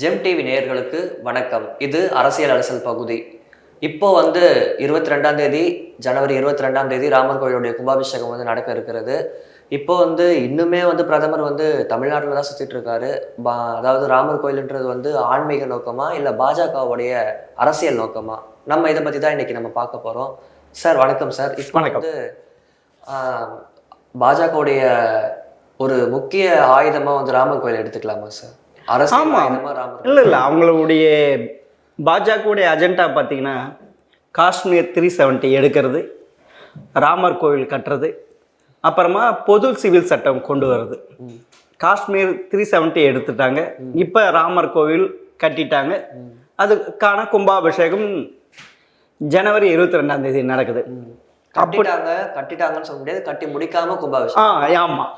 GeM TV நேயர்களுக்கு வணக்கம். இது அரசியல் அரசல் பகுதி. இப்போ 22ஆம் தேதி ஜனவரி 22ஆம் தேதி ராமர் கோயிலுடைய கும்பாபிஷேகம் நடக்க இருக்கிறது. இப்போ இன்னுமே பிரதமர் தமிழ்நாட்டில் தான் சுற்றிட்டு இருக்காரு. அதாவது ராமர் கோயிலுன்றது ஆன்மீக நோக்கமா இல்லை பாஜகவுடைய அரசியல் நோக்கமா? நம்ம இதை பற்றி தான் இன்னைக்கு நம்ம பார்க்க போகிறோம். சார் வணக்கம் சார். இப்போ பாஜகவுடைய ஒரு முக்கிய ஆயுதமாக ராமர் கோயில் எடுத்துக்கலாமா சார்? இல்லை அவங்களுடைய பாஜகவுடைய அஜெண்டா பார்த்தீங்கன்னா காஷ்மீர் 370 எடுக்கிறது, ராமர் கோவில் கட்டுறது, அப்புறமா பொது சிவில் சட்டம் கொண்டு வருது. காஷ்மீர் 370 எடுத்துட்டாங்க, இப்போ ராமர் கோவில் கட்டிட்டாங்க. அதுக்கான கும்பாபிஷேகம் ஜனவரி 22ஆம் தேதி நடக்குது. கட்டிட்டாங்கன்னு சொல்ல முடியாது, கட்டி முடிக்காம கும்பாபிஷேகம். ஆமாம்,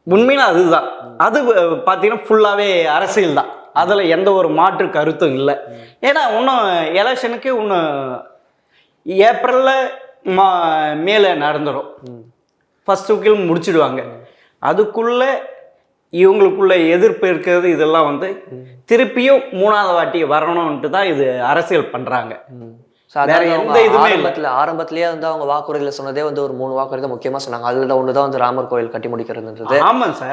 உண்மையில அதுதான். அது பார்த்தீங்கன்னா ஃபுல்லாகவே அரசியல் தான், அதில் எந்த ஒரு மாற்று கருத்தும் இல்லை. ஏன்னா இன்னும் எலெக்ஷனுக்கு இன்னும் ஏப்ரலில் மேலே நடந்துடும். ஃபர்ஸ்ட் வீக்கில் முடிச்சிடுவாங்க. அதுக்குள்ளே இவங்களுக்குள்ள எதிர்ப்பு இருக்கிறது. இதெல்லாம் திருப்பியும் 3வது வாட்டி வரணும்ன்ட்டு தான் இது அரசியல் பண்ணுறாங்க. ஆரம்பத்திலேயே அவங்க வாக்குறுதியில சொன்னதே ஒரு 3 வாக்குறுதி முக்கியமா சொன்னாங்க. அதுல ஒண்ணுதான் ராமர் கோயில் கட்டி முடிக்கிறதுன்றது.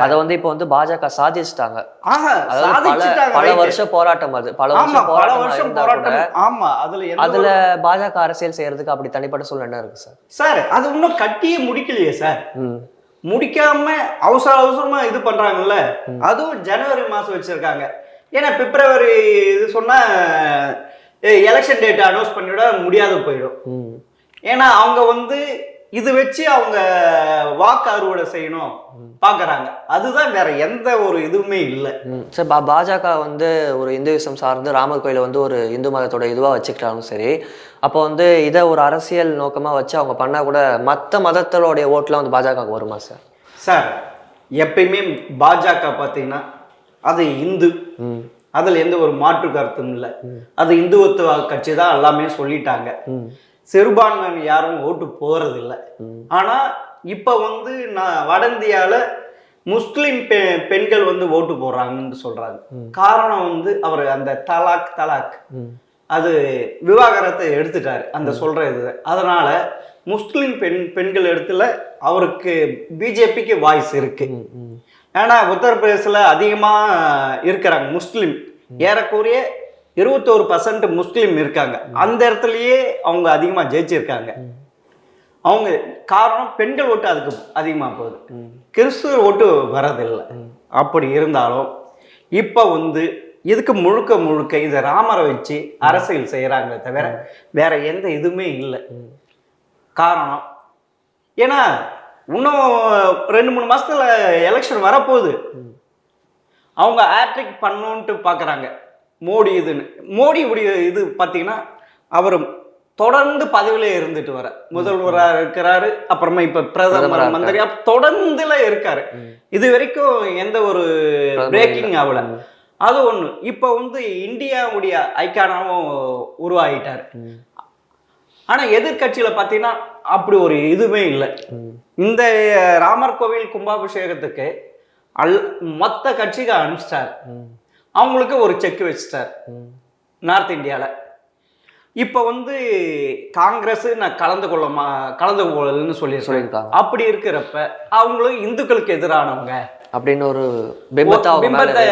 அதை இப்போ பாஜக சாதிச்சுட்டாங்க. பல வருஷம் போராட்டம், அது பல வருஷம் போராட்டம். அதுல பாஜக அரசியல் செய்யறதுக்கு அப்படி தனிப்பட்ட சூழ்நிலை என்ன இருக்கு சார்? சார் அது இன்னும் கட்டியே முடிக்கலையே சார். முடிக்காம அவசரமா இது பண்றாங்கல்ல. அதுவும் ஜனவரி மாசம் வச்சிருக்காங்க. ஏன்னா பிப்ரவரி இது சொன்னா எலெக்ஷன் டேட் அனௌன்ஸ் பண்ணிவிட முடியாத போயிடும். ஏன்னா அவங்க இது வச்சு அவங்க வாக்கு அறுவடை செய்யணும் பார்க்குறாங்க. அதுதான், வேற எந்த ஒரு இதுவுமே இல்லை. சார் பாஜக ஒரு இந்துவிசம் சார்ந்து ராமர் கோயிலை ஒரு இந்து மதத்தோட இதுவாக வச்சுக்கிட்டாலும் சரி, அப்போ இதை ஒரு அரசியல் நோக்கமாக வச்சு அவங்க பண்ணால் கூட மற்ற மதத்தோடைய ஓட்டுலாம் பாஜகவுக்கு வருமா சார்? சார் எப்பயுமே பாஜக பார்த்தீங்கன்னா அது இந்து, அதில் எந்த ஒரு மாற்று கருத்தும் இல்லை. அது இந்துத்துவ கட்சி தான் எல்லாமே சொல்லிட்டாங்க. சிறுபான்மையினர் யாரும் ஓட்டு போறது இல்லை. ஆனால் இப்போ நான் வட இந்தியாவில் முஸ்லிம் பெண்கள் ஓட்டு போடுறாங்கன்னு சொல்றாங்க. காரணம் அவர் அந்த தலாக் அது விவாகரத்தை எடுத்துட்டாரு அந்த சொல்ற இது. அதனால முஸ்லிம் பெண்கள் இடத்துல அவருக்கு பிஜேபிக்கு வாய்ஸ் இருக்கு. ஏன்னா உத்தரப்பிரதேசில் அதிகமாக இருக்கிறாங்க முஸ்லீம், ஏறக்குறைய 21% முஸ்லீம் இருக்காங்க. அந்த இடத்துலையே அவங்க அதிகமாக ஜெயிச்சிருக்காங்க. அவங்க காரணம் பெண்கள் ஓட்டு அதுக்கு அதிகமாக போகுது, கிறிஸ்துவ ஓட்டு வரதில்லை. அப்படி இருந்தாலும் இப்போ இதுக்கு முழுக்க இதை ராமரை வச்சு அரசியல் செய்கிறாங்களே தவிர வேற எந்த இதுவுமே இல்லை. காரணம் ஏன்னா இன்னும் 2-3 மாசத்துல எலெக்ஷன் வரப்போகுது. அவங்க ஹேட்ரிக் பண்ணணுன்ட்டு பார்க்குறாங்க மோடி. மோடி இது பார்த்தீங்கன்னா அவர் தொடர்ந்து பதவியிலே இருந்துட்டு வர முதல்வராக இருக்கிறாரு. அப்புறமா இப்போ பிரதமர் மந்திரியா தொடர்ந்துல இருக்காரு. இது வரைக்கும் எந்த ஒரு பிரேக்கிங் ஆகல. அது ஒன்று. இப்போ இந்தியாவுடைய ஐக்கானாவும் உருவாகிட்டார். ஆனால் எதிர்கட்சியில் பார்த்தீங்கன்னா அப்படி ஒரு இதுவுமே இல்லை. இந்த ராமர் கோவில் கும்பாபிஷேகத்துக்கு மொத்த கட்சிக்கு அனுப்பிச்சிட்டார். அவங்களுக்கு ஒரு செக் வச்சிட்டார் நார்த் இந்தியாவில். இப்போ காங்கிரஸ் நான் கலந்து கொள்ளலன்னு சொல்லியிருக்காங்க. அப்படி இருக்கிறப்ப அவங்களும் இந்துக்களுக்கு எதிரானவங்க அப்படின்னு ஒரு பிம்பத்தை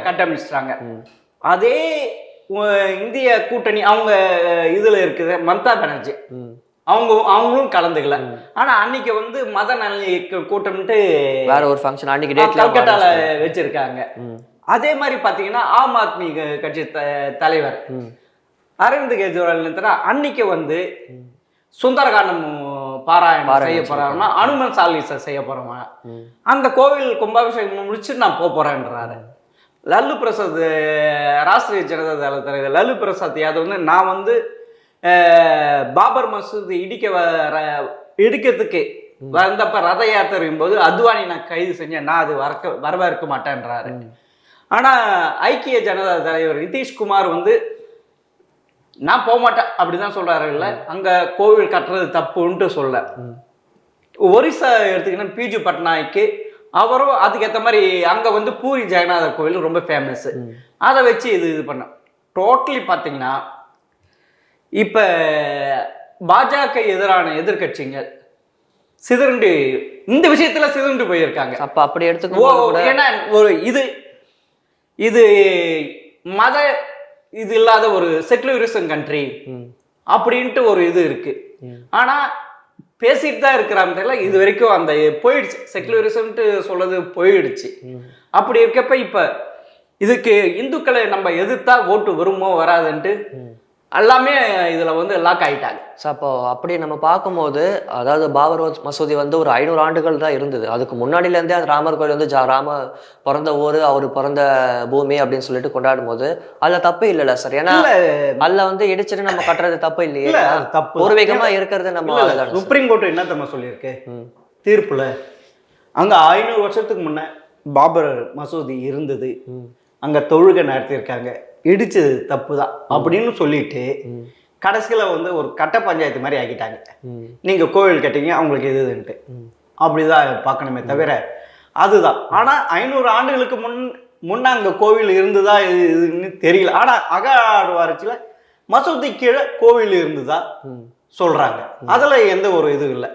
கட்டமைச்சிட்டாங்க. அதே இந்திய கூட்டணி அவங்க இதுல இருக்குது மம்தா பானர்ஜி, அவங்களும் கலந்துக்கல. ஆனா அன்னைக்கு மத நல்ல கூட்டம்ட்டு வேற ஒரு ஃபங்க்ஷன் அன்னைக்கு கல்கட்டால வச்சிருக்காங்க. அதே மாதிரி பாத்தீங்கன்னா ஆம் ஆத்மி கட்சி தலைவர் அரவிந்த் கெஜ்ரிவால் அன்னைக்கு சுந்தரகாண்டம் பாராயணம் செய்ய போறாருன்னா அனுமன் சாலிசா செய்ய போறோமா, அந்த கோவில் கும்பாபிஷேகம் முடிச்சு நான் போறேன்றாரு. லல்லு பிரசாத் ராஷ்டிரிய ஜனதா தள தலைவர் லல்லு பிரசாத் யாதவ் நான் பாபர் மசூதி இடிக்கிறதுக்கு வந்தப்ப ரத யாத்திரையும் போது அத்வானி நான் கைது செஞ்சேன், நான் அது வரவேற்க மாட்டேன்றாரு. ஆனா ஐக்கிய ஜனதா தலைவர் நிதிஷ்குமார் நான் போக மாட்டேன் அப்படிதான் சொல்றாரு. இல்ல அங்க கோவில் கட்டுறது தப்புன்ட்டு சொல்ல. ஒரிசா எடுத்துக்கிட்டா பிஜு பட்நாயக்கு அவரும் அதுக்கேற்ற மாதிரி அங்கே பூரி ஜெகநாதர் கோவில் ரொம்ப ஃபேமஸ். அதை வச்சு இது பண்ண டோட்டலி பார்த்தீங்கன்னா இப்போ பாஜக எதிரான எதிர்கட்சிகள் சிதறுண்டு இந்த விஷயத்துல சிதறுண்டு போயிருக்காங்க. அப்ப அப்படி எடுத்துக்கோ, ஏன்னா ஒரு இது மத இது இல்லாத ஒரு செக்குலரிசம் கண்ட்ரி அப்படின்ட்டு ஒரு இது இருக்கு. ஆனா பேசிட்டு தான் இருக்கிறாங்க. இது வரைக்கும் அந்த போயிடுச்சு, செக்குலரிசம்ட்டு சொல்றது போயிடுச்சு. அப்படி இருக்கப்ப இப்ப இதுக்கு இந்துக்களை நம்ம எதிர்த்தா ஓட்டு வருமோ வராதுன்ட்டு எல்லாமே இதுல வந்து லாக் ஆயிட்டாங்க. ஸோ அப்போ அப்படி நம்ம பார்க்கும்போது, அதாவது பாபர் மசூதி வந்து ஒரு 500 ஆண்டுகள் தான் இருந்தது. அதுக்கு முன்னாடியிலேருந்தே அந்த ராமர் கோயில் வந்து ராம பிறந்த ஊர், அவர் பிறந்த பூமி அப்படின்னு சொல்லிட்டு கொண்டாடும் போது அதுல தப்பு இல்லைல்ல சார்? ஏன்னா அதுல வந்து இடிச்சுட்டு நம்ம கட்டுறது தப்பு இல்லையே, தப்பு பூர்வீகமா இருக்கிறது நம்ம. சுப்ரீம் கோர்ட் என்ன தம்ம சொல்லியிருக்கு தீர்ப்புல, அங்க 500 வருஷத்துக்கு முன்ன பாபர் மசூதி இருந்தது, அங்க தொழுகை நடத்தியிருக்காங்க, இடிச்சது தப்பு தான் அப்படின்னு சொல்லிட்டு கடைசியில வந்து ஒரு கட்ட பஞ்சாயத்து மாதிரி ஆக்கிட்டாங்க. நீங்க கோவில் கட்டிங்க, அவங்களுக்கு இதுன்ட்டு அப்படிதான் பார்க்கணுமே தவிர அதுதான். ஆனா 500 ஆண்டுகளுக்கு முன்ன அங்க கோவில் இருந்ததா இதுன்னு தெரியல. ஆனா அகழ்வாராய்ச்சியில மசூதி கீழே கோவில் இருந்ததா சொல்றாங்க. அதுல எந்த ஒரு இதுவும் இல்லை.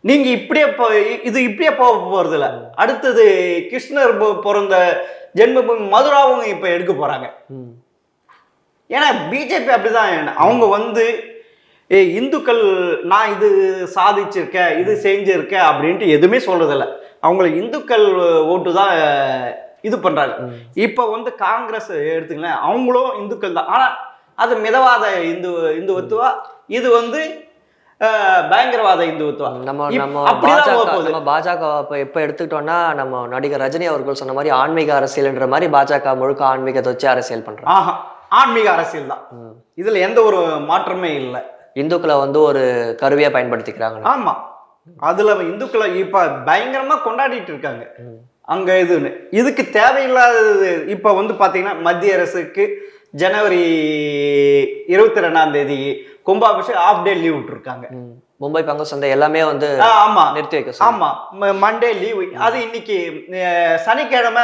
நீங்க இப்படியே போக போறது இல்லை. அடுத்தது கிருஷ்ணர் பிறந்த ஜென்மபூமி மதுராவும் இப்ப எடுக்க போறாங்க. ஏன்னா பிஜேபி அப்படிதான். அவங்க வந்து இந்துக்கள் நான் இது சாதிச்சிருக்கேன், இது செஞ்சிருக்கேன் அப்படின்ட்டு எதுவுமே சொல்றதில்ல. அவங்களுக்கு இந்துக்கள் ஓட்டு தான் இது பண்றாங்க. இப்ப வந்து காங்கிரஸ் எடுத்துங்களேன், அவங்களும் இந்துக்கள் தான். ஆனா அது மிதவாத இந்துத்துவா, இது வந்து பயங்கரவாத இந்துத்துவா. நம்ம பாஜக இப்ப எடுத்துக்கிட்டோம்னா, நம்ம நடிகர் ரஜினி அவர்கள் சொன்ன மாதிரி ஆன்மீக அரசியல்ன்ற மாதிரி பாஜக முழுக்க ஆன்மீகத்தை வச்சு அரசியல் பண்றாங்க. ஆன்மீக அரசியல் தான், இதுல எந்த ஒரு மாற்றமே இல்லை. இந்துக்களை வந்து ஒரு கருவியா பயன்படுத்திக்கிறாங்க. ஆமா, அதுல இந்துக்களை இப்ப பயங்கரமா கொண்டாடிட்டு இருக்காங்க அங்க. இதுக்கு தேவையில்லாதது இப்ப வந்து பாத்தீங்கன்னா மத்திய அரசுக்கு ஜனவரி 22ஆம் தேதி கும்பாபிஷேகம் ஆஃப் டே லீவ் விட்டுருக்காங்க. மும்பை பங்கு சந்தை எல்லாமே வந்து ஆமா நிறுத்தி வைக்க. ஆமா, மண்டே லீவ். அது இன்னைக்கு சனிக்கிழமை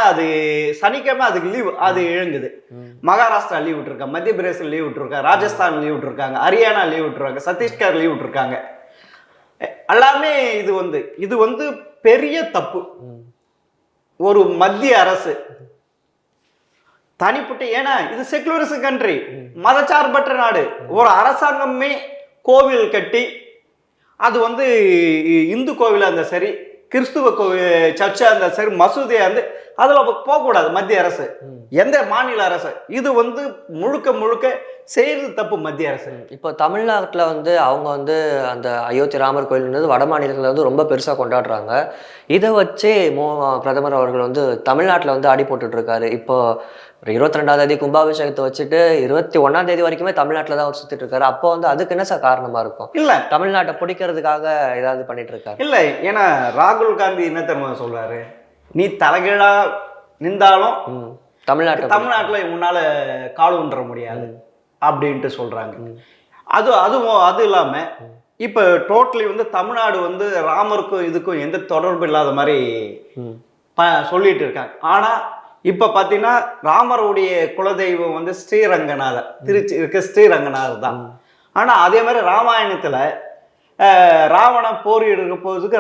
அதுக்கு லீவ், அது இழங்குது. மகாராஷ்டிரா லீவ் விட்டுருக்காங்க, மத்திய பிரதேசம் லீவ் விட்டுருக்காங்க, ராஜஸ்தான் லீவ் விட்டுருக்காங்க, ஹரியானா லீவ் விட்டுருக்காங்க, சத்தீஸ்கர் லீவ் விட்டுருக்காங்க. எல்லாமே இது வந்து பெரிய தப்பு. ஒரு மத்திய அரசு தனிப்பட்ட, ஏன்னா இது செக்குலரிசம் கண்ட்ரி, மதச்சார்பற்ற நாடு. ஒரு அரசாங்கமே கோவில் கட்டி, அது வந்து இந்து கோவிலா இருந்தா சரி, கிறிஸ்துவ கோவில் சர்ச்சா இருந்தா சரி, மசூதியா இருந்து அதுல போகக்கூடாது மத்திய அரசு, எந்த மாநில அரசு. இது வந்து முழுக்க செய்யறது தப்பு மத்திய அரசு. இப்போ தமிழ்நாட்டில் வந்து அவங்க வந்து அந்த அயோத்தி ராமர் கோயில்ன்றது வட மாநிலத்தில் வந்து ரொம்ப பெருசாக கொண்டாடுறாங்க. இதை வச்சே பிரதமர் அவர்கள் வந்து தமிழ்நாட்டில் வந்து அடி போட்டுட்டு இருக்காரு. இப்போ 22ஆம் தேதி கும்பாபிஷேகத்தை வச்சுட்டு 21ஆம் தேதி வரைக்குமே தமிழ்நாட்டில் தான் அவர் சுத்திட்டு இருக்காரு. அப்போ வந்து அதுக்கு என்ன சார் காரணமா இருக்கும்? இல்ல, தமிழ்நாட்டை பிடிக்கிறதுக்காக ஏதாவது பண்ணிட்டு இருக்காரு? இல்ல, ஏன்னா ராகுல் காந்தி என்ன தெரியுமா சொல்றாரு, நீ தலைகீழா நின்றாலும் தமிழ்நாட்டுல உன்னால கால் ஊன்ற முடியாது அப்படின்ட்டு சொல்றாங்க. அது இல்லாம இப்ப டோட்டலி வந்து தமிழ்நாடு வந்து ராமருக்கும் இதுக்கும் எந்த தொடர்பு இல்லாத மாதிரி சொல்லிட்டு இருக்காங்க. ஆனா இப்ப பாத்தீங்கன்னா ராமருடைய குலதெய்வம் வந்து ஸ்ரீரங்கநாதர், திருச்சி இருக்க ஸ்ரீரங்கநாதர் தான். ஆனா அதே மாதிரி ராமாயணத்துல ராவணன் போர் எடுக்க போறதுக்கு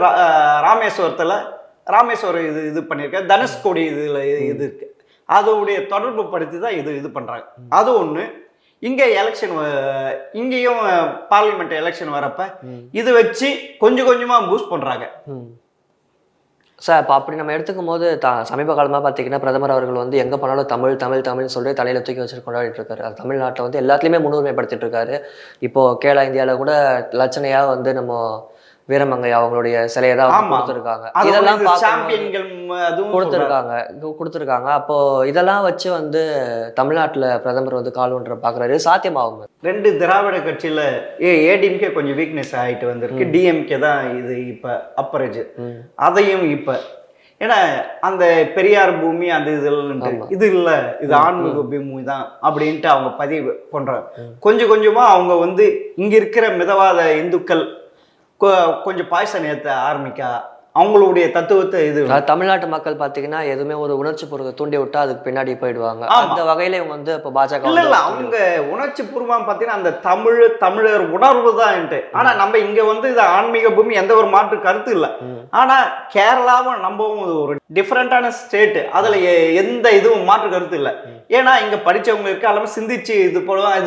ராமேஸ்வரம் இது பண்ணியிருக்க, தனுஷ்கோடி இதுல இது இருக்கு, அதோடைய தொடர்பு படுத்தி தான் இது பண்றாங்க. அது ஒண்ணு. இங்க எலெக்ஷன், இங்கேயும் பார்லிமெண்ட் எலெக்ஷன் வரப்ப இது வச்சு கொஞ்சமா பூஸ்ட் பண்றாங்க சார். இப்போ அப்படி நம்ம எடுத்துக்கும் போது சமீப காலமாக பார்த்தீங்கன்னா பிரதமர் அவர்கள் வந்து எங்கே போனாலும் தமிழ்னு சொல்லிட்டு தலையில் தூக்கி வச்சுட்டு கொண்டாடிட்டு இருக்காரு. அது தமிழ்நாட்டில் வந்து எல்லாத்துலேயுமே முன்னுரிமைப்படுத்திட்டு இருக்காரு. இப்போது கேலா இந்தியாவில் கூட லட்சணையாக வந்து நம்ம வீரமங்கை அவங்களுடைய சிலையை தான் கொடுத்துருக்காங்க. இதெல்லாம் கொடுத்துருக்காங்க. அப்போ இதெல்லாம் வச்சு வந்து தமிழ்நாட்டில் பிரதமர் வந்து கால் ஒன்ற பார்க்குறாரு. சாத்தியமாகும். 2 திராவிட கட்சியில ஏடிஎம்கே கொஞ்சம் வீக்னஸ் ஆகிட்டு வந்திருக்கு, டிஎம்கே தான் இது இப்ப அப்பரேஜ். அதையும் இப்ப ஏன்னா அந்த பெரியார் பூமி அந்த இது இல்ல, இது ஆன்மீக பூமி தான் அப்படின்ட்டு அவங்க பதிவு பண்றாங்க. கொஞ்சமா அவங்க வந்து இங்க இருக்கிற மிதவாத இந்துக்கள் கொஞ்சம் பாய்சன் ஏற்ற அவங்களுடைய தத்துவத்தை இது அதாவது தமிழ்நாட்டு மக்கள் பாத்தீங்கன்னா எதுவுமே ஒரு உணர்ச்சி பூர்வத்தை தூண்டி விட்டா அதுக்கு பின்னாடி போயிடுவாங்க. அந்த வகையில இவங்க வந்து இப்ப பாஜக இல்ல அவங்க உணர்ச்சி பூர்வம் பாத்தீங்கன்னா அந்த தமிழர் உணர்வு தான். ஆனா நம்ம இங்க வந்து இது ஆன்மீக பூமி, எந்த ஒரு மாற்று கருத்து இல்ல. ஆனா கேரளாவும் நம்மவும் ஒரு டிஃபரெண்டான ஸ்டேட், அதுல எந்த இதுவும் மாற்று கருத்து இல்ல. ஏன்னா இங்க படிச்சவங்களுக்கு எல்லாமே சிந்திச்சு இது போடுவோம்,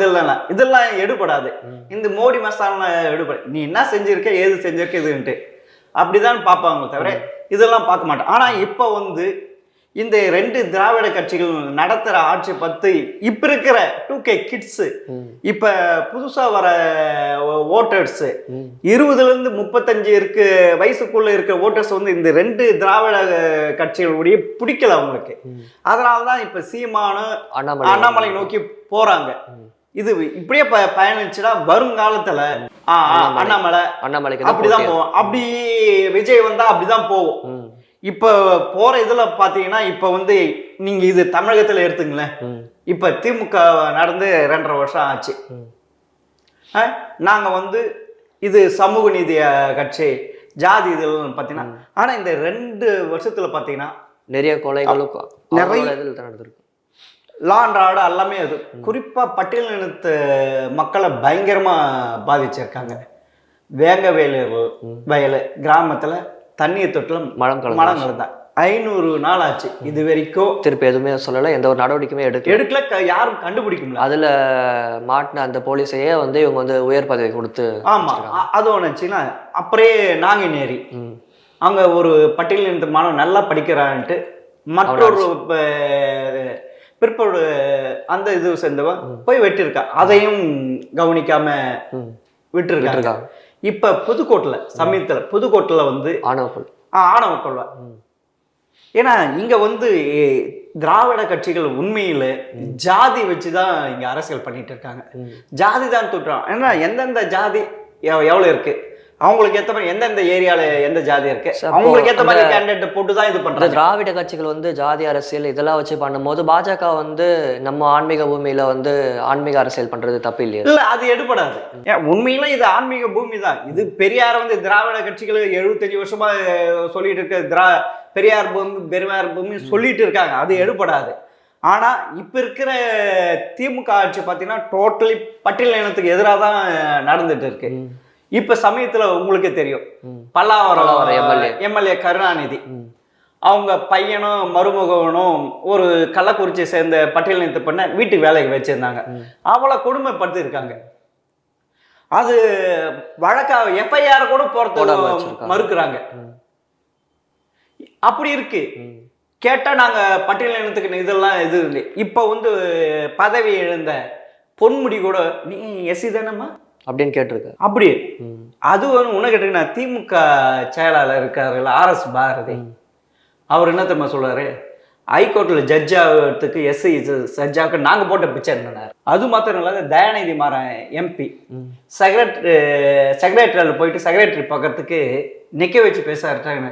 இதெல்லாம் எடுபடாது. இந்த மோடி மஸ்தான எடுபடாது. நீ என்ன செஞ்சிருக்க, ஏது செஞ்சிருக்க, இதுன்ட்டு அப்படிதான் பார்ப்பாங்க தவிர இதெல்லாம் பார்க்க மாட்டேன். ஆனா இப்ப வந்து இந்த 2 திராவிட கட்சிகள் நடத்துற ஆட்சி பத்தி இப்ப இருக்கிற 2K கிட்ஸ், இப்ப புதுசா வர ஓட்டர்ஸ் 20ல இருந்து 35 வயசுக்குள்ள இருக்கிற ஓட்டர்ஸ் வந்து இந்த 2 திராவிட கட்சிகளுடைய பிடிக்கல அவங்களுக்கு. அதனாலதான் இப்ப சீமானு அண்ணாமலை நோக்கி போறாங்க. இது இப்படியே பயணிச்சுன்னா வருங்காலத்துல அண்ணாமலைக்கு அப்படிதான் போவோம். அப்படி விஜய் வந்தா அப்படிதான் போவோம். இப்ப போற இதுல பாத்தீங்கன்னா இப்ப வந்து நீங்க இது தமிழகத்துல எடுத்துங்களேன். இப்ப திமுக நடந்து 2.5 வருஷம் ஆச்சு. நாங்க வந்து இது சமூக நீதி கட்சி, ஜாதி இதெல்லாம் பாத்தீங்கன்னா, ஆனா இந்த 2 வருஷத்துல பாத்தீங்கன்னா நிறைய கொலைகளும் நிறைய நடந்திருக்கு. லா அண்ட் ஆர்டர் எல்லாமே அது குறிப்பா பட்டியலினத்து மக்களை பயங்கரமா பாதிச்சிருக்காங்க. வயல் கிராமத்துல தண்ணீர் தொட்டில் மலம் கலந்தான் 500 நாள் ஆச்சு. இது வரைக்கும் திருப்பி எதுவுமே சொல்லல, எந்த ஒரு நடவடிக்கையுமே எடுக்கல, யாரும் கண்டுபிடிக்கல. அதுல மாட்டின அந்த போலீஸையே வந்து இவங்க வந்து உயர் பதவி கொடுத்து. ஆமா, அது ஒண்ணுச்சுன்னா அப்படியே நாங்குநேரி அங்க ஒரு பட்டியலினத்து மாணவன் நல்லா படிக்கிறான்ட்டு மற்றொரு பிற்போடு அந்த இது சேர்ந்தவன் போய் வெட்டிருக்கா, அதையும் கவனிக்காம விட்டுருக்காங்க. இப்ப புதுக்கோட்டையில வந்து ஆணவ கொள்வா. ஏன்னா இங்க வந்து திராவிட கட்சிகள் உண்மையில ஜாதி வச்சுதான் இங்க அரசியல் பண்ணிட்டு இருக்காங்க. ஜாதி தான் தொட்டுறான். ஏன்னா எந்தெந்த ஜாதி எவ்வளவு இருக்கு, அவங்களுக்கு ஏற்ற மாதிரி எந்தெந்த ஏரியால எந்த ஜாதி இருக்கு, அவங்களுக்கு ஏற்ற மாதிரி கேண்டிடேட் போட்டு தான் இது பண்றாங்க. திராவிட கட்சிகள் வந்து ஜாதி அரசியல் இதெல்லாம் வச்சு பண்ணும்போது பாஜக வந்து நம்ம ஆன்மீக பூமியில வந்து ஆன்மீக அரசியல் பண்றது தப்பு இல்லையா? இல்ல, அது எடுபடாது. உண்மையில இது ஆன்மீக பூமி தான். இது பெரியார் வந்து திராவிட கட்சிகள் 75 வருஷமா சொல்லிட்டு இருக்க பெரியார் பூமி சொல்லிட்டு இருக்காங்க, அது எடுபடாது. ஆனா இப்ப இருக்கிற திமுக ஆட்சி பாத்தீங்கன்னா டோட்டலி பட்டியல் இனத்துக்கு எதிராக தான் நடந்துட்டு இருக்கு. இப்ப சமயத்துல உங்களுக்கு தெரியும், பல்லாவரம் எம்எல்ஏ கருணாநிதி அவங்க பையனும் மருமகனும் ஒரு கள்ளக்குறிச்சியை சேர்ந்த பட்டியலினத்து பண்ண வீட்டுக்கு வேலைக்கு வச்சிருந்தாங்க. அவளை கொடுமைப்படுத்தி இருக்காங்க. அது வழக்கா எஃப்ஐஆர் கூட போறது மறுக்கிறாங்க. அப்படி இருக்கு. கேட்டா நாங்க பட்டியலினத்துக்கு இதெல்லாம் இது இல்லை. இப்ப வந்து பதவி இழந்த பொன்முடி கூட நீ எஸ்சி தானம்மா அப்படின்னு கேட்டிருக்க. அப்படி அது வந்து உன்ன கேட்டீங்கன்னா திமுக செயலாளர் இருக்காருல்ல RS பாரதி, அவர் என்ன தெரியுமா சொல்றாரு, ஹைகோர்ட்ல ஜட்ஜ் ஆகிறதுக்கு எஸ்சி ஜட்ஜாவுக்கு நாங்க போட்ட பிச்சை இருந்தார். அது மாத்திரம் இல்லாத தயாநிதி மாறன் MP செக்ரட்டரியில் போயிட்டு செக்ரட்டரி பார்க்கறதுக்கு நிக்க வச்சு பேசாருட்டாங்க.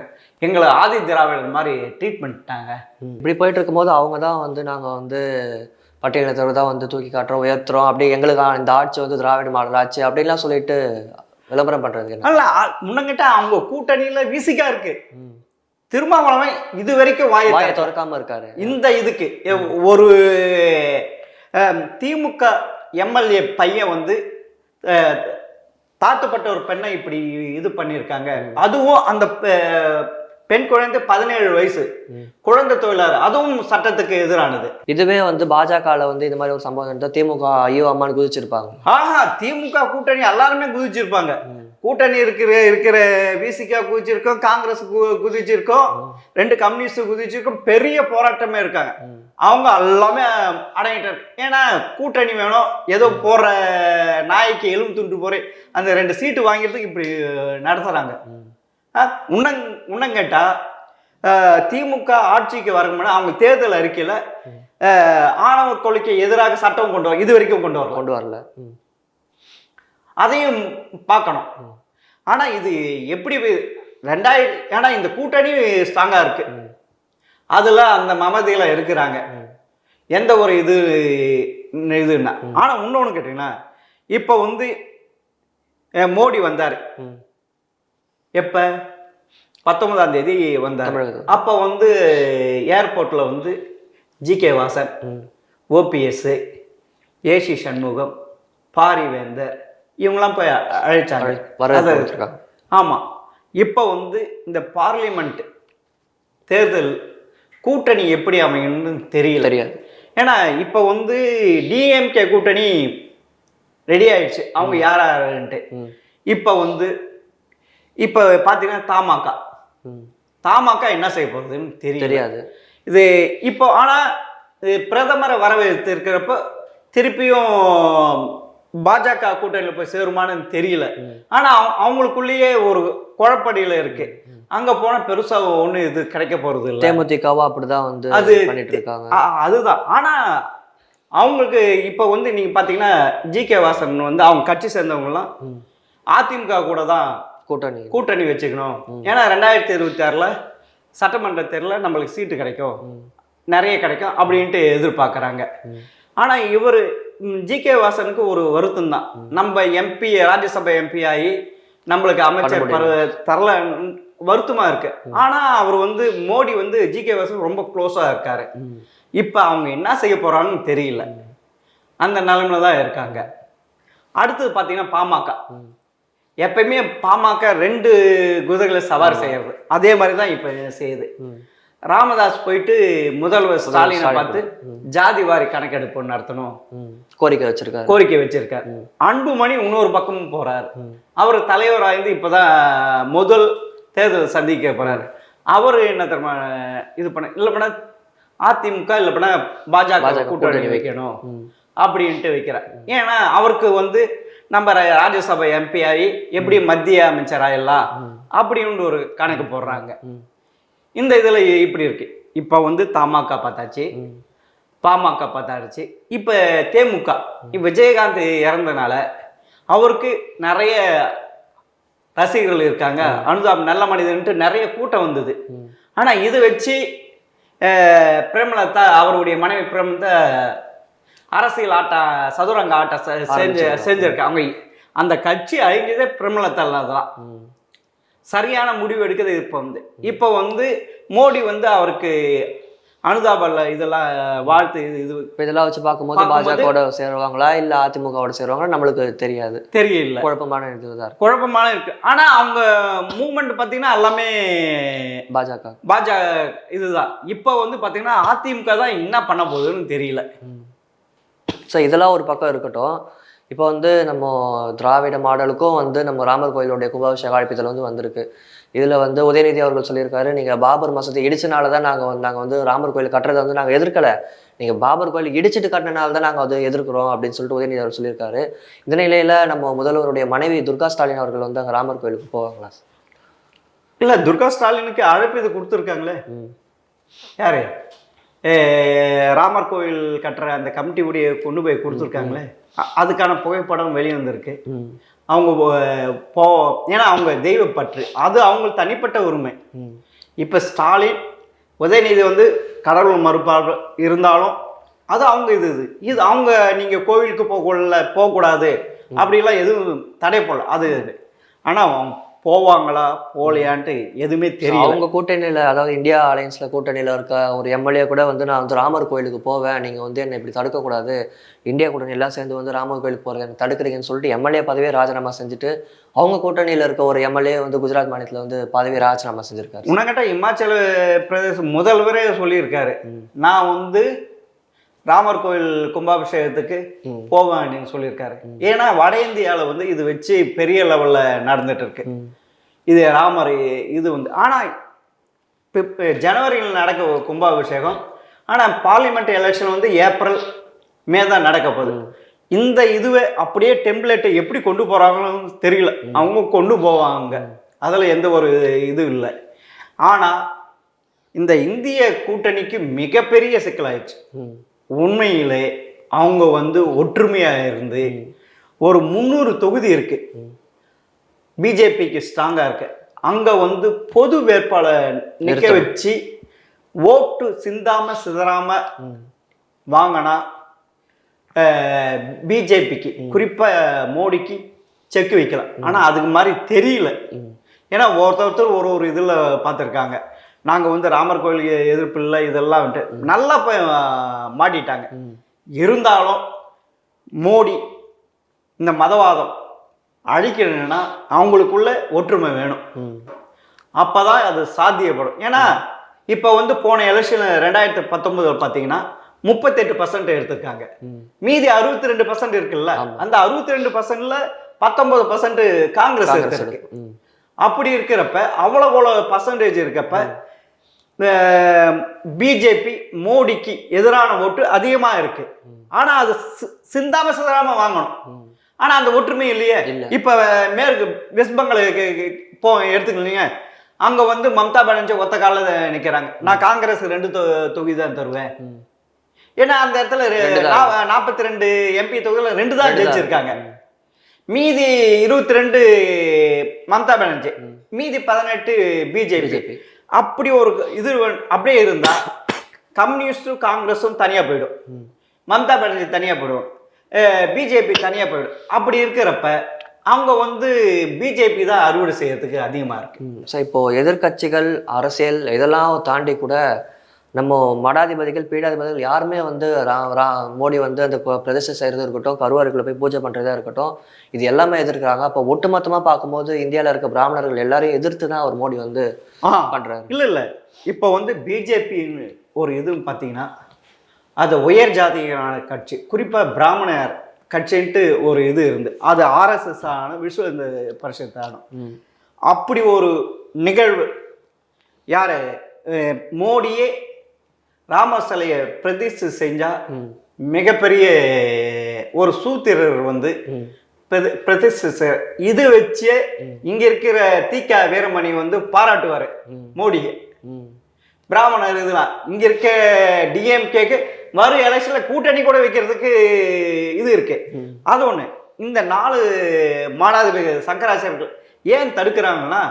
எங்களை ஆதி திராவிடர் மாதிரி ட்ரீட் பண்ணிட்டாங்க. இப்படி போயிட்டு இருக்கும்போது அவங்க தான் வந்து நாங்கள் வந்து பட்டியலினத்தவர் தான் வந்து தூக்கி காட்டுறோம், உயர்த்துறோம், அப்படி எங்களுக்கு இந்த ஆட்சி வந்து திராவிட மாடல் ஆட்சி அப்படின்லாம் சொல்லிட்டு விளம்பரம் பண்றது. முன்னங்கிட்ட அவங்க கூட்டணியில விசிகா இருக்கு. திருமாவளவன் இது வரைக்கும் வாயை திறக்காம இருக்காரு. இந்த இதுக்கு ஒரு திமுக MLA பையன் வந்து தாழ்த்தப்பட்ட ஒரு பெண்ணை இப்படி இது பண்ணியிருக்காங்க. அதுவும் அந்த பெண் குழந்தை 17 வயசு குழந்தை தொழிலாளர், அதுவும் சட்டத்துக்கு எதிரானது. இதுவே வந்து பாஜகல வந்து இந்த மாதிரி ஒரு சம்பவம் திமுக ஐயோ அம்மான்னு குதிச்சிருப்பாங்க. திமுக கூட்டணி எல்லாருமே குதிச்சிருப்பாங்க. கூட்டணி இருக்கிற விசிகா குதிச்சிருக்கோம், காங்கிரஸ் குதிச்சிருக்கோம், 2 கம்யூனிஸ்ட் குதிச்சிருக்கோம், பெரிய போராட்டமே இருக்காங்க. அவங்க எல்லாமே அடங்கிட்டாரு. ஏன்னா கூட்டணி வேணும், ஏதோ போற நாய்க்கு எலும்பு துண்டு போற அந்த 2 சீட்டு வாங்கிறதுக்கு இப்படி நடத்துறாங்க. உன்னங்கேட்டா திமுக ஆட்சிக்கு வரணும்னா அவங்க தேர்தல் அறிக்கையில ஆணவ கொலைக்கு எதிராக சட்டம் இது வரைக்கும் கொண்டு வரல. அதையும் பார்க்கணும். ஆனா இது எப்படி 2000, ஏன்னா இந்த கூட்டணி ஸ்ட்ராங்கா இருக்கு, அதுல அந்த மமதியில இருக்கிறாங்க, எந்த ஒரு இதுன்னா. ஆனா இன்னொன்னு கேட்டீங்கன்னா இப்ப வந்து மோடி வந்தாரு எப்ப 19ஆம் தேதி வந்தார். தமிழகத்துக்கு. அப்போ வந்து ஏர்போர்ட்டில் வந்து G K. Vasan, OPS, AC Shanmugam, Parivendhar இவங்கெல்லாம் போய் அழைச்சாங்க. வரவேற்று. ஆமாம். இப்போ வந்து இந்த பார்லிமெண்ட் தேர்தல் கூட்டணி எப்படி அமையும்னு தெரியாது. ஏன்னா இப்போ வந்து டிஎம்கே கூட்டணி ரெடி ஆயிடுச்சு, அவங்க யாருன்ட்டு. இப்போ வந்து இப்போ பார்த்தீங்கன்னா தமாக என்ன செய்ய போகுதுன்னு தெரியாது. இது இப்போ ஆனால் பிரதமரை வரவேற்று இருக்கிறப்ப திருப்பியும் பாஜக கூட்டணியில் போய் சேருமான்னு தெரியல. ஆனால் அவங்களுக்குள்ளேயே ஒரு குழப்படியில் இருக்கு. அங்க போனா பெருசா ஒண்ணு இது கிடைக்க போறது இல்லை. தேமுதிகவா அப்படிதான் வந்து அது பண்ணிட்டு இருக்காங்க. அதுதான். ஆனா அவங்களுக்கு இப்ப வந்து நீங்க பாத்தீங்கன்னா ஜி.கே. வாசன் வந்து அவங்க கட்சி சேர்ந்தவங்க எல்லாம் அதிமுக கூட தான் கூட்டணி வச்சுக்கணும். ஏன்னா 2026 சட்டமன்ற தேர்தலில் நம்மளுக்கு சீட்டு கிடைக்கும், நிறைய கிடைக்கும் அப்படின்ட்டு எதிர்பார்க்குறாங்க. ஆனா இவர் ஜி.கே. வாசனுக்கு ஒரு வருத்தம் தான், நம்ம எம்பி ராஜ்யசபா எம்பி ஆகி நம்மளுக்கு அமைச்சர் தரல வருத்தமா இருக்கு. ஆனா அவர் வந்து மோடி வந்து ஜி.கே. வாசன் ரொம்ப க்ளோஸா இருக்காரு. இப்ப அவங்க என்ன செய்ய போறாங்கன்னு தெரியல, அந்த நிலைமையில தான் இருக்காங்க. அடுத்தது பாத்தீங்கன்னா பாமக. எப்பயுமே பாமக 2 குதிரைகளை சவாரி செய்யறது, அதே மாதிரிதான் இப்ப செய்யுது. ராமதாஸ் போயிட்டு முதல்வர் ஸ்டாலினை பார்த்து ஜாதி வாரி கணக்கெடுப்பு நடத்தணும் கோரிக்கை வச்சிருக்காரு. அன்புமணி இன்னொரு பக்கமும் போறாரு. அவர் தலைவராய்ந்து இப்பதான் முதல் தேர்தல் சந்திக்க போறாரு. அவரு என்ன தெரியுமா இது பண்ண, இல்லை பண்ண அதிமுக இல்லை பண்ண பாஜக கூட்டணி வைக்கணும் அப்படின்ட்டு வைக்கிறார். ஏன்னா அவருக்கு வந்து நம்ம ராஜ்யசபா எம்பி ஆகி எப்படி மத்திய அமைச்சர் ஆயிடலாம் அப்படின்னு ஒரு கணக்கு போடுறாங்க. இந்த இதுல இப்படி இருக்கு. இப்ப வந்து தமாக பார்த்தாச்சு, பாமக பார்த்தாச்சு. இப்ப தேமுக விஜயகாந்த் இறந்தனால அவருக்கு நிறைய ரசிகர்கள் இருக்காங்க, அனுதாபம் நல்ல மனிதன்ட்டு நிறைய கூட்டம் வந்தது. ஆனா இது வச்சு பிரேமலதா அவருடைய மனைவி பிரேமலதா அரசியல் சதுரங்க ஆட்டம் செஞ்சிருக்க. அவங்க அந்த கட்சி அழிஞ்சதே பிரேமலதா தான். சரியான முடிவு எடுக்கிறது. இப்போ வந்து மோடி வந்து அவருக்கு அனுதாபல்ல இதெல்லாம் வாழ்த்து இது இதெல்லாம் வச்சு பார்க்கும்போது பாஜகவோட சேருவாங்களா இல்ல அதிமுகவோட சேருவாங்களா நம்மளுக்கு தெரியல. குழப்பமான இருக்கு. ஆனா அவங்க மூவ்மெண்ட் பாத்தீங்கன்னா எல்லாமே பாஜக இதுதான். இப்போ வந்து பாத்தீங்கன்னா அதிமுக தான் என்ன பண்ண போகுதுன்னு தெரியல. ஸோ இதெல்லாம் ஒரு பக்கம் இருக்கட்டும். இப்போ வந்து நம்ம திராவிட மாடலுக்கும் வந்து நம்ம ராமர் கோயிலுடைய கும்பாபிஷேக அழைப்பிதழ் வந்து வந்திருக்கு. இதில் வந்து உதயநிதி அவர்கள் சொல்லியிருக்காரு, நீங்கள் பாபர் மசூதி இடிச்சனால தான் நாங்கள் வந்து ராமர் கோயில் கட்டுறதை வந்து நாங்கள் எதிர்க்கலை, நீங்கள் பாபர் கோயில் இடிச்சிட்டு கட்டினால தான் நாங்கள் வந்து எதிர்க்கிறோம் அப்படின்னு சொல்லிட்டு உதயநிதி அவர் சொல்லியிருக்காரு. இந்த நிலையில் நம்ம முதல்வருடைய மனைவி துர்கா ஸ்டாலின் அவர்கள் வந்து அங்கே ராமர் கோயிலுக்கு போவாங்களா? இல்லை, துர்கா ஸ்டாலினுக்கு அழைப்பு இது கொடுத்துருக்காங்களே. யாரு ராமர் கோயில் கட்டுற அந்த கமிட்டி உடைய கொண்டு போய் கொடுத்துருக்காங்களே, அதுக்கான புகைப்படம் வெளியே வந்திருக்கு. அவங்க ஏன்னா அவங்க தெய்வப்பற்று, அது அவங்களுக்கு தனிப்பட்ட உரிமை. இப்போ ஸ்டாலின் உதயநிதி வந்து கடவுள் மறுப்பாளர் இருந்தாலும் அது அவங்க இது அவங்க நீங்கள் கோவிலுக்கு போகக்கூடாது அப்படிலாம் எதுவும் தடை போடல. அது ஆனால் போவாங்களா போகலையான்ட்டு எதுவுமே தெரியல. அவங்க கூட்டணியில், அதாவது இந்தியா அலையன்ஸில் கூட்டணியில் இருக்க ஒரு எம்எல்ஏ கூட வந்து நான் வந்து ராமர் கோயிலுக்கு போவேன், நீங்கள் வந்து என்னை இப்படி தடுக்கக்கூடாது, இந்தியா கூட்டணி எல்லாம் சேர்ந்து வந்து ராமர் கோயிலுக்கு போகிறது எனக்கு தடுக்கிறீங்கன்னு சொல்லிட்டு எம்எல்ஏ பதவியே ராஜினாமா செஞ்சுட்டு அவங்க கூட்டணியில் இருக்க ஒரு எம்எல்ஏ வந்து குஜராத் மாநிலத்தில் வந்து பதவியை ராஜினாமா செஞ்சுருக்காரு. உனக்கிட்ட இமாச்சல பிரதேச முதல்வரே சொல்லியிருக்காரு, நான் வந்து ராமர் கோயில் கும்பாபிஷேகத்துக்கு போவேன் அப்படின்னு சொல்லியிருக்காரு. ஏன்னா வட இந்தியாவில் வந்து இது வச்சு பெரிய லெவலில் நடந்துட்டு இருக்கு இது ராமர் இது வந்து. ஆனால் இப்போ ஜனவரியில் நடக்க கும்பாபிஷேகம், ஆனால் பார்லிமெண்ட் எலெக்ஷன் வந்து ஏப்ரல் மே தான் நடக்க போகுது. இந்த இதுவே அப்படியே டெம்ப்ளேட்டை எப்படி கொண்டு போகிறாங்கன்னு தெரியல. அவங்க கொண்டு போவாங்க, அதில் எந்த ஒரு இது இல்லை. ஆனால் இந்த இந்திய கூட்டணிக்கு மிகப்பெரிய சிக்கலாயிடுச்சு. உண்மையிலே அவங்க வந்து ஒற்றுமையாக இருந்து ஒரு 300 தொகுதி இருக்கு, பிஜேபிக்கு ஸ்ட்ராங்காக இருக்கு, அங்கே வந்து பொது வேட்பாளர் நிற்க வச்சு ஓட்டு சிதாம வாங்கினா பிஜேபிக்கு குறிப்பாக மோடிக்கு செக் வைக்கலாம். ஆனால் அதுக்கு மாதிரி தெரியல. ஏன்னா ஒருத்தர் ஒரு ஒரு இதில் பார்த்துருக்காங்க. நாங்கள் வந்து ராமர் கோயிலுக்கு எதிர்ப்பு இல்லை இதெல்லாம் வந்துட்டு நல்லா போய் மாட்டிட்டாங்க. இருந்தாலும் மோடி இந்த மதவாதம் அழிக்கணும்னா அவங்களுக்குள்ள ஒற்றுமை வேணும். அப்போதான் அது சாத்தியப்படும். ஏன்னா இப்போ வந்து போன எலெக்ஷன் 2019 பார்த்தீங்கன்னா 38% எடுத்திருக்காங்க. மீதி 62% இருக்குல்ல, அந்த 62%ல 19% காங்கிரஸ் எடுத்திருக்கு. அப்படி இருக்கிறப்ப அவ்வளோ பர்சன்டேஜ் இருக்கப்ப பிஜேபி மோடிக்கு எதிரான ஓட்டு அதிகமாக இருக்கு. ஆனா அது சிந்தாம சிதறாம வாங்கணும். ஆனா அந்த ஒற்றுமை இல்லையே. இப்ப மேற்கு வெஸ்ட் பெங்காலுக்கு எடுத்துக்கலீங்க, அங்க வந்து மம்தா பானர்ஜி ஒத்த காலில் நிக்கிறாங்க. நான் காங்கிரஸ் 2 தொகுதி தான் தருவேன். ஏன்னா அந்த இடத்துல 42 எம்பி தொகுதியில 2 தான் ஜெயிச்சிருக்காங்க. மீதி 22 மம்தா பானர்ஜி, மீதி 18 பிஜேபி. அப்படி ஒரு இது அப்படியே இருந்தா கம்யூனிஸ்டும் காங்கிரஸும் தனியா போயிடும், மம்தா பானர்ஜி தனியா போயிடும், பிஜேபி தனியா போயிடும். அப்படி இருக்கிறப்ப அவங்க வந்து பிஜேபி தான் அறுவடை செய்யறதுக்கு அதிகமா இருக்கு. ஸோ இப்போ எதிர்கட்சிகள் அரசியல் இதெல்லாம் தாண்டி கூட நம்ம மடாதிபதிகள் பீடாதிபதிகள் யாருமே வந்து மோடி வந்து அந்த பிரதிஷ்டை செய்யறது இருக்கட்டும், கருவறைக்குள்ள போய் பூஜை பண்றதா இருக்கட்டும், இது எல்லாமே எதிர்க்கிறாங்க. அப்போ ஒட்டுமொத்தமா பார்க்கும்போது இந்தியாவில் இருக்க பிராமணர்கள் எல்லாரையும் எதிர்த்து தான் அவர் மோடி வந்து பண்றாரு. இல்ல இப்போ வந்து பிஜேபின்னு ஒரு இது பார்த்தீங்கன்னா அது உயர் ஜாதியான கட்சி, குறிப்பா பிராமணர் கட்சின்ட்டு ஒரு இது இருந்து அது ஆர்எஸ்எஸ் ஆன விஸ்வ இந்த பரிஷத்தான அப்படி ஒரு நிகழ்வு. யாரு மோடியே ராமர் சிலையை பிரதிஷ்டை செஞ்சா மிகப்பெரிய ஒரு சூத்திரர் வந்து பிரதிஷ்டை இது வச்சு இங்க இருக்கிற தீகா வீரமணி வந்து பாராட்டுவாரு மோடியை. பிராமணர் இதெல்லாம் இங்க இருக்க டிஎம்கேக்கு வரும் எலெக்ஷன்ல கூட்டணி கூட வைக்கிறதுக்கு இது இருக்கு. அது ஒண்ணு. இந்த 4 மாடாதிபதி சங்கராச்சாரியர்கள் ஏன் தடுக்கிறாங்கன்னா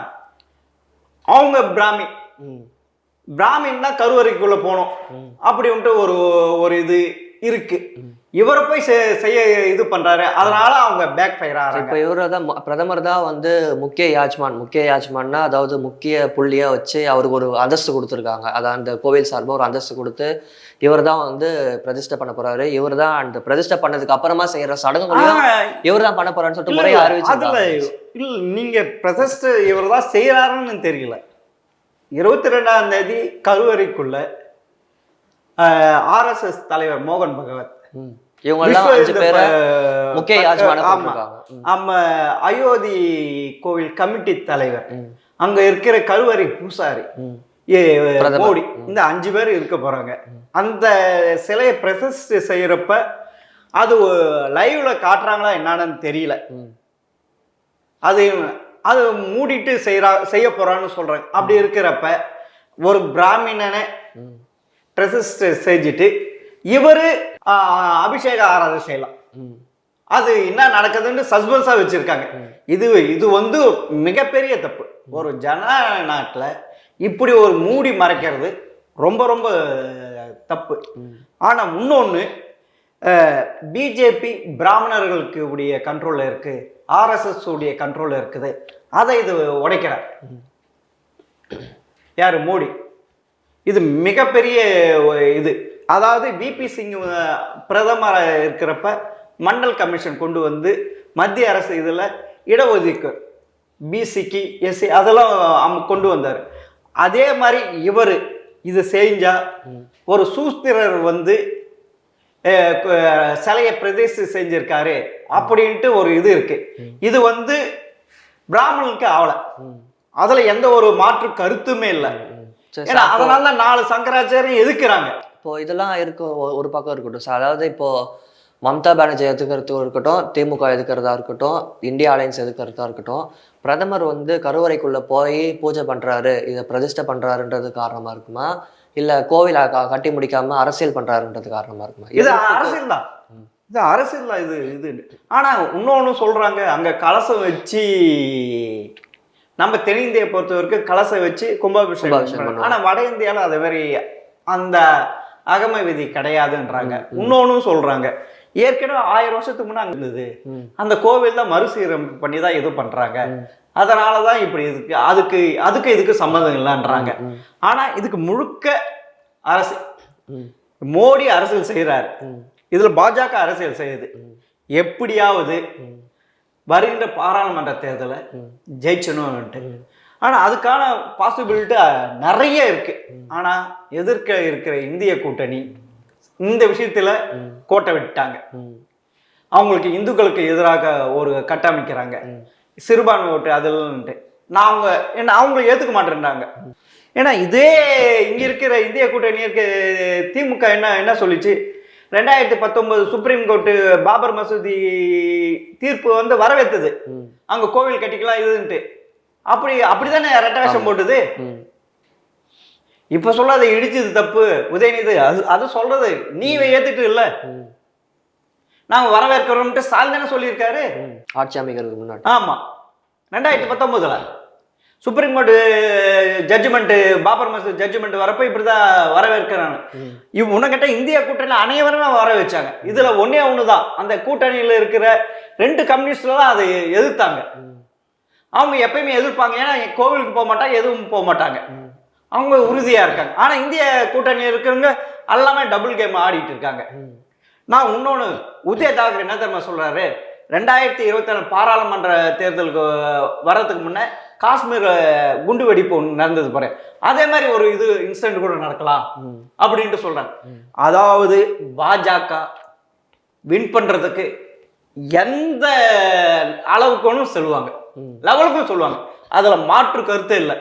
அவங்க பிராமின் தான் கருவறைக்குள்ள போனோம் அப்படின்ட்டு ஒரு இது இருக்கு. இவரை போய் செய்ய இது பண்றாரு, அதனால அவங்க பேக் ஃபயர் ஆகிறாங்க. இப்போ இவரை தான் பிரதமர் தான் வந்து முக்கிய யாஜ்மான்னா அதாவது முக்கிய புள்ளியா வச்சு அவருக்கு ஒரு அந்தஸ்து கொடுத்துருக்காங்க. அதான் அந்த கோவில் சார்பாக ஒரு அந்தஸ்து கொடுத்து இவர் தான் வந்து பிரதிஷ்டை பண்ண போறாரு. இவர் தான் அந்த பிரதிஷ்டை பண்ணதுக்கு அப்புறமா செய்யற சடங்குகளையும் இவர் தான் பண்ண போறாருன்னு சொல்லிட்டு முறையை அறிவிச்சு. இல்ல நீங்க பிரதிஷ்டை இவர் தான் செய்யறாருன்னு தெரியல. 22ஆம் தேதி கருவறைக்குள்ள ஆர்எஸ்எஸ் தலைவர் மோகன் பகவத், இவங்க எல்லாம் 5 பேரை முக்கிய அயோத்தி கோவில் கமிட்டி தலைவர், அங்க இருக்கிற கருவறை பூசாரி மோடி, இந்த 5 பேர் இருக்க போறாங்க. அந்த சிலையை பிரதிஷ்டை செய்யறப்ப அது லைவ்ல காட்டுறாங்களா என்னன்னு தெரியல. அது மூடிட்டு செய்ய போறான்னு சொல்றாங்க. அப்படி இருக்கிறப்ப ஒரு பிராமணனை பிரதிஷ்டை செஞ்சுட்டு இவரு அபிஷேக ஆராதனை செய்யலாம். அது என்ன நடக்குதுன்னு சஸ்பென்ஸா வச்சிருக்காங்க. இது வந்து மிகப்பெரிய தப்பு. ஒரு ஜனநாட்டுல இப்படி ஒரு மூடி மறைக்கிறது ரொம்ப ரொம்ப தப்பு. ஆனா இன்னொன்னு, பிஜேபி பிராமணர்களுக்கு உடைய கண்ட்ரோல்ல இருக்கு, ஆர்எஸ்எஸ் உடைய கண்ட்ரோல்ல இருக்குது. அதை இது உடைக்கிறார் யாரு? மோடி. இது மிகப்பெரிய இது. அதாவது விபி சிங் பிரதமர் இருக்கிறப்ப மண்டல் கமிஷன் கொண்டு மத்திய அரசு இதுல இடஒதுக்கு பிசிக்கு எஸ்சி அதெல்லாம் கொண்டு வந்தார். அதே மாதிரி இவர் இது செஞ்சா ஒரு சூஸ்திரர் சிலையை பிரதிஷ்டை செஞ்சிருக்காரு அப்படின்ட்டு ஒரு இது இருக்கு. இது பிராமணனுக்கு ஆவல, அதுல எந்த ஒரு மாற்று கருத்துமே இல்லை. அதனால 4 சங்கராச்சாரியம் எதுக்குறாங்க. இப்போ இதெல்லாம் ஒரு பக்கம் இருக்கட்டும். அதாவது இப்போ மம்தா பானர்ஜி எதுக்கிறதும் இருக்கட்டும், திமுக எதுக்கிறதா இருக்கட்டும், இந்தியா அலையன்ஸ் எதுக்கிறதா இருக்கட்டும், பிரதமர் கருவறைக்குள்ள போய் பூஜை பண்றாரு, இதை பிரதிஷ்டை பண்றாருன்றது காரணமா இருக்குமா, இல்ல கோவில் கட்டி முடிக்காம அரசியல் பண்றாருன்றது காரணமா இருக்குமா? இது அரசியல் தான். இது அரசியல் தான். இது ஆனா இன்னொன்னு சொல்றாங்க, அங்க கலசம் வச்சு நம்ம தென்னிந்தியை பொறுத்த வரைக்கும் கலசம் வச்சு கும்பாபிஷேகம். ஆனா வட இந்தியால அதே மாதிரி அந்த அகம விதி கிடையாதுன்றாங்க. இன்னொன்னு சொல்றாங்க, ஏற்கனவே 1000 வருஷத்துக்கு முன்னாடி அங்க இருந்தது. அந்த கோவில் தான் மறுசீரமைப்பு பண்ணி தான் இது பண்றாங்க. அதனாலதான் இப்படி இருக்கு. அதுக்கு இதுக்கு சம்மந்தம் இல்லைன்றாங்க. ஆனா இதுக்கு முழுக்க அரசு மோடி அரசியல் செய்யறாரு. இதுல பாஜக அரசியல் செய்யுது. எப்படியாவது வருகின்ற பாராளுமன்ற தேர்தலை ஜெயிச்சணும்னுட்டு. ஆனா அதுக்கான பாசிபிலிட்டி நிறைய இருக்கு. ஆனா எதிர்க்க இருக்கிற இந்திய கூட்டணி இந்த விஷயத்துல கோட்டை விட்டாங்க. அவங்களுக்கு இந்துக்களுக்கு எதிராக ஒரு கட்டமைக்கிறாங்க. சிறுபான்மை ஓட்டு அதில்ன்ட்டு அவங்க ஏத்துக்க மாட்டேன்றாங்க. ஏன்னா இதே இங்க இருக்கிற இந்திய கூட்டணி இருக்க திமுக என்ன சொல்லிச்சு, 2019 சுப்ரீம் கோர்ட்டு பாபர் மசூதி தீர்ப்பு வந்து வரவேற்றது. அங்க கோவில் கட்டிக்கலாம் இதுன்ட்டு. அப்படிதானே ரெட்ட வேஷம் போட்டுது. இப்ப சொல்ல அதை இடிச்சது தப்பு உதயநிதி அது சொல்றது நீ ஏத்துட்டு இல்ல, நாங்க வரவேற்கிறோம்ட்டு ஸ்டாலின் தானே சொல்லியிருக்காரு ஆட்சி அமைக்கிறதுக்கு முன்னாடி. ஆமா 2019 சுப்ரீம் கோர்ட் ஜட்ஜ்மெண்ட் பாபர் மசூதி ஜட்ஜ்மெண்ட் வரப்ப இப்படிதான் வரவேற்கிறாங்க. உனக்கிட்ட இந்திய கூட்டணியில அனைவருமே வர வச்சாங்க. இதுல ஒண்ணுதான் அந்த கூட்டணியில இருக்கிற 2 கம்யூனிஸ்ட்ல தான் அதை எதிர்த்தாங்க. அவங்க எப்பயுமே எதிர்ப்பாங்க. ஏன்னா கோவிலுக்கு போக மாட்டாங்க, எதுவும் போக மாட்டாங்க. அவங்க உறுதியா இருக்காங்க. ஆனா இந்திய கூட்டணியில் இருக்கிறவங்க எல்லாமே டபுள் கேம் ஆடிட்டு இருக்காங்க. நான் இன்னொன்னு உதய தாக்கரே என்ன தெரியுமா சொல்றாரு, 2024 பாராளுமன்ற தேர்தலுக்கு வர்றதுக்கு முன்ன காஷ்மீர் குண்டு வெடிப்பு ஒன்று நடந்தது பாரு, அதே மாதிரி ஒரு இன்சிடென்ட் கூட நடக்கலாம் அப்படின்ட்டு சொல்றாங்க. அதாவது பாஜக வின் பண்றதுக்கு எந்த அளவுக்கு சொல்லுவாங்க, லெவலுக்கும் சொல்லுவாங்க. அதுல மாற்று கருத்து இல்லை.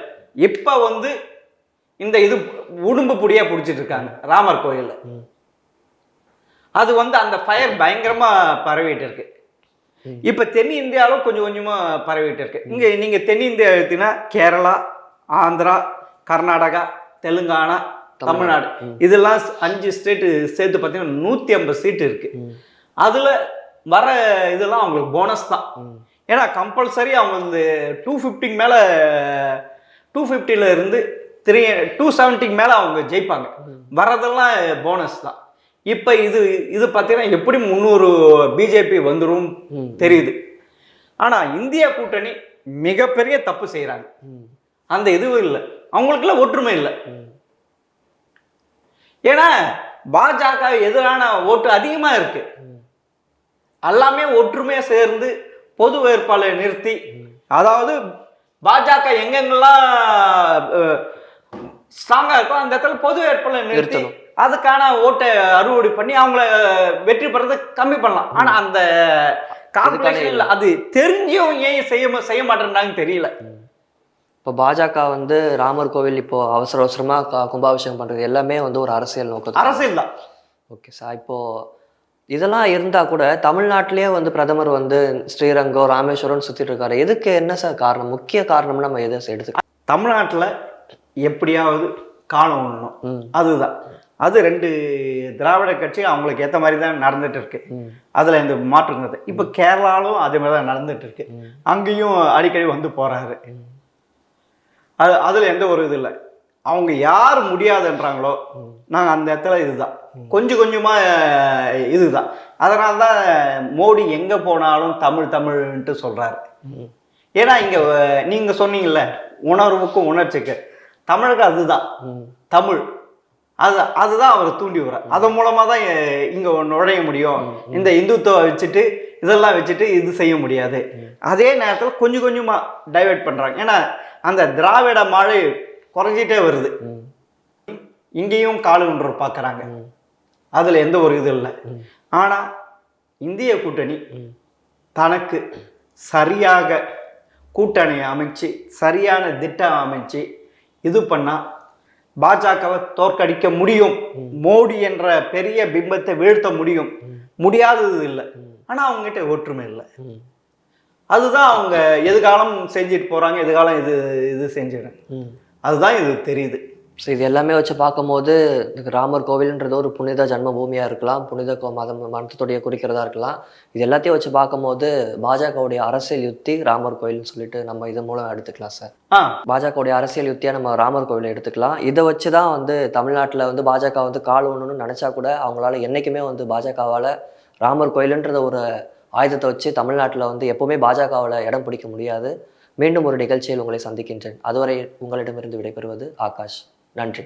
இப்ப வந்து இந்த உடும்பு புடியா பிடிச்சிட்டு இருக்காங்க ராமர் கோயில்ல. அது வந்து அந்த ஃபயர் பயங்கரமா பரவிட்டு இருக்கு. இப்ப தென் இந்தியாவில் கொஞ்சம் கொஞ்சமா பரவிட்டு இருக்கு. இங்க நீங்க தென்னிந்தியா எடுத்தீங்கன்னா கேரளா, ஆந்திரா, கர்நாடகா, தெலுங்கானா, தமிழ்நாடு, இதெல்லாம் 5 ஸ்டேட் சேர்த்து பார்த்தீங்கன்னா 150 சீட்டு இருக்கு. அதுல வர இதெல்லாம் அவங்களுக்கு போனஸ் தான். ஏன்னா கம்பல்சரி அவங்க வந்து 250 மேல 250ல இருந்து 270 மேல அவங்க ஜெயிப்பாங்க. வரதெல்லாம் போனஸ் தான். இப்ப இது பார்த்தீங்கன்னா எப்படி 300 பிஜேபி வந்துடும் தெரியுது. ஆனா இந்திய கூட்டணி மிகப்பெரிய தப்பு செய்யறாங்க. அந்த இதுவும் இல்லை, அவங்களுக்குள்ள ஒற்றுமை இல்லை. ஏன்னா பாஜக எதிரான ஓட்டு அதிகமா இருக்கு. எல்லாமே ஒற்றுமையா சேர்ந்து பொது வேட்பாளரை நிறுத்தி, அதாவது பாஜக எங்கெங்கெல்லாம் ஸ்ட்ராங்கா இருக்கோ அந்த இடத்துல பொது வேட்பாளரை நிறுத்தி அதுக்கான ஓட்டை அறுவடை பண்ணி அவங்கள வெற்றி பெறதை கம்மி பண்ணலாம். ஆனா அந்த கால்குலேஷன் அது தெரிஞ்சும் ஏன் செய்ய மாட்டேன்றாங்க தெரியல. இப்போ பாஜக வந்து ராமர் கோவில் இப்போ அவசரமா கும்பாபிஷேகம் பண்றது எல்லாமே வந்து ஒரு அரசியல் நோக்கம், அரசியல் தான். Okay sir. இப்போ இதெல்லாம் இருந்தா கூட தமிழ்நாட்டிலேயே வந்து பிரதமர் வந்து ஸ்ரீரங்கம், ராமேஸ்வரம் சுத்திட்டு இருக்காரு. எதுக்கு, என்ன சார் காரணம்? முக்கிய காரணம் நம்ம எதை எடுத்து தமிழ்நாட்டுல எப்படியாவது காலம் ஒண்ணணும், அதுதான். அது 2 திராவிட கட்சி அவங்களுக்கு ஏற்ற மாதிரி தான் நடந்துட்டு இருக்கு. அதுல இந்த மாற்றுங்கிறது. இப்ப கேரளாலும் அதே மாதிரி தான் நடந்துட்டு இருக்கு. அங்கேயும் அடிக்கடி வந்து போறாரு. அதுல எந்த ஒரு இது இல்லை. அவங்க யார் முடியாதுன்றாங்களோ நாங்க அந்த இடத்துல இதுதான் கொஞ்சம் கொஞ்சமா இதுதான். அதனால்தான் மோடி எங்க போனாலும் தமிழ்ன்ட்டு சொல்றாரு. ஏன்னா இங்க நீங்க சொன்னீங்கல்ல உணர்வுக்கும் உணர்ச்சிக்கு, தமிழுக்கு அதுதான் தமிழ். அதுதான் அவர் தூண்டி விடுறார். அதன் மூலமா தான் இங்க நுழைய முடியும். இந்த இந்துத்துவ வச்சுட்டு இதெல்லாம் வச்சுட்டு இது செய்ய முடியாது. அதே நேரத்தில் கொஞ்சம் கொஞ்சமா டைவெர்ட் பண்றாங்க. ஏன்னா அந்த திராவிட மழை குறைஞ்சிட்டே வருது. இங்கேயும் காலுன்ற பார்க்கறாங்க. அதுல எந்த ஒரு இது இல்லை. ஆனா இந்திய கூட்டணி தனக்கு சரியாக கூட்டணி அமைச்சு சரியான திட்டம் அமைச்சு இது பண்ணா பாஜகவை தோற்கடிக்க முடியும். மோடி என்ற பெரிய பிம்பத்தை வீழ்த்த முடியும். முடியாதது இல்லை. ஆனா அவங்ககிட்ட ஒற்றுமை இல்லை. அதுதான் அவங்க எதுகாலம் செஞ்சுட்டு போறாங்க. எதுகாலம் இது செஞ்சிடும். அதுதான் இது தெரியுது. ஸோ இது எல்லாமே வச்சு பார்க்கும்போது ராமர் கோவில்ன்றது ஒரு புனித ஜன்ம பூமியாக இருக்கலாம், புனித மதத்துடைய குறிக்கிறதா இருக்கலாம். இது எல்லாத்தையும் வச்சு பார்க்கும்போது பாஜகவுடைய அரசியல் யுத்தி ராமர் கோயில்னு சொல்லிட்டு நம்ம இது மூலம் எடுத்துக்கலாம் சார். பாஜகவுடைய அரசியல் யுத்தியாக நம்ம ராமர் கோவிலை எடுத்துக்கலாம். இதை வச்சு தான் வந்து தமிழ்நாட்டில் வந்து பாஜக வந்து கால் ஒன்றுன்னு நினச்சா கூட அவங்களால என்றைக்குமே வந்து பாஜகவால் ராமர் கோயிலுன்றத ஒரு ஆயுதத்தை வச்சு தமிழ்நாட்டில் வந்து எப்போவுமே பாஜகவில் இடம் பிடிக்க முடியாது. மீண்டும் ஒரு நிகழ்ச்சியில் உங்களை சந்திக்கின்றேன். அதுவரை உங்களிடமிருந்து விடைபெறுவது ஆகாஷ். நன்றி.